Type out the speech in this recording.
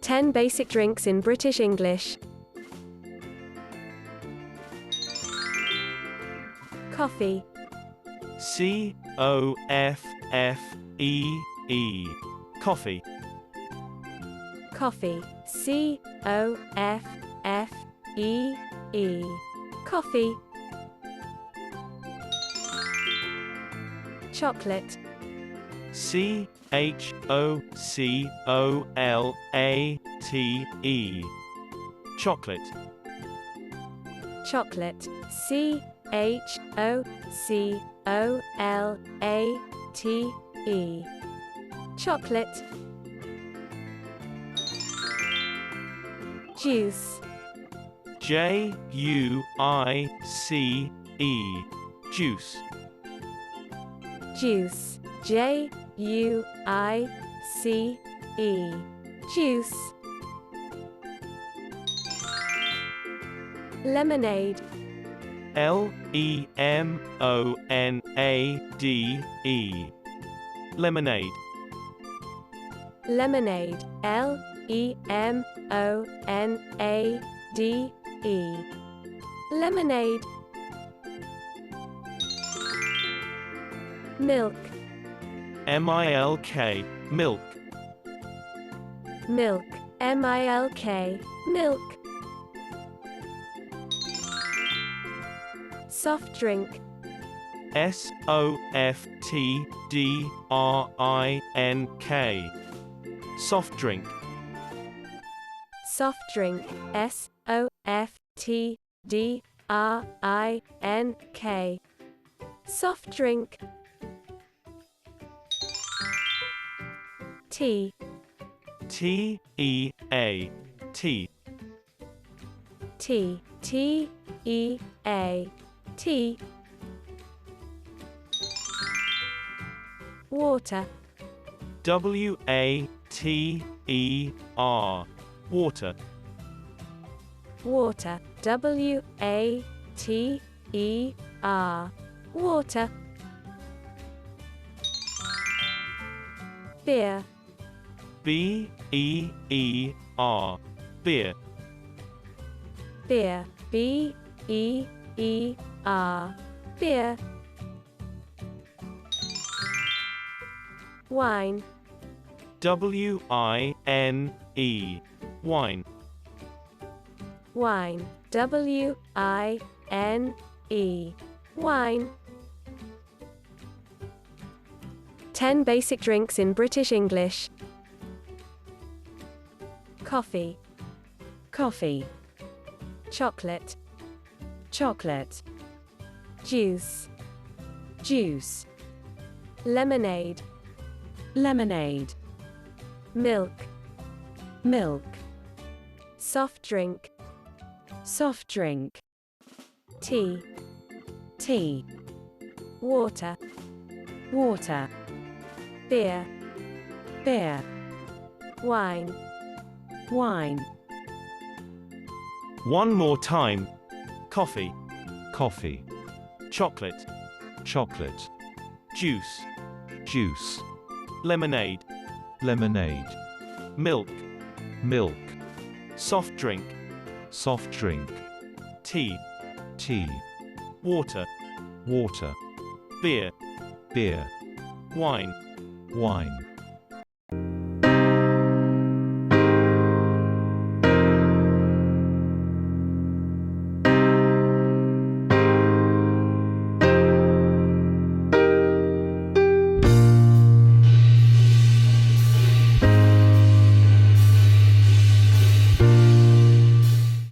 10 basic drinks in British English. Coffee. C-O-F-F-E-E. Coffee. Coffee. C-O-F-F-E-E. Coffee. Chocolate. C-H-O-C-O-L-A-T-E. Chocolate. Chocolate. C-H-O-C-O-L-A-T-E. Chocolate. Juice. J-U-I-C-E. Juice. Juice. J-U-I-C-E. Juice. Lemonade. L-E-M-O-N-A-D-E. Lemonade. Lemonade. L-E-M-O-N-A-D-E. Lemonade. Milk. M-I-L-K. Milk. Milk. M-I-L-K. Milk. Soft drink. S-O-F-T-D-R-I-N-K. Soft drink. Soft drink. S-O-F-T-D-R-I-N-K. Soft drink. Tea. T-E-A. Tea. Tea. T-E-A. Tea. Water. W-A-T-E-R. Water. Water. W-A-T-E-R. Water. Beer. B-E-E-R. Beer. Beer. B-E-E-R. Beer. Wine. W-I-N-E. Wine. Wine. W-I-N-E. Wine. 10 basic drinks in British English. Coffee. Coffee. Chocolate. Chocolate. Juice. Juice. Lemonade. Lemonade. Milk. Milk. Soft drink. Soft drink. Tea. Tea. Water. Water. Beer. Beer. Wine. Wine. One more time. Coffee. Coffee. Chocolate. Chocolate. Juice. Juice. Lemonade. Lemonade. Milk. Milk. Soft drink. Soft drink. Tea. Tea. Water. Water. Beer. Beer. Wine. Wine.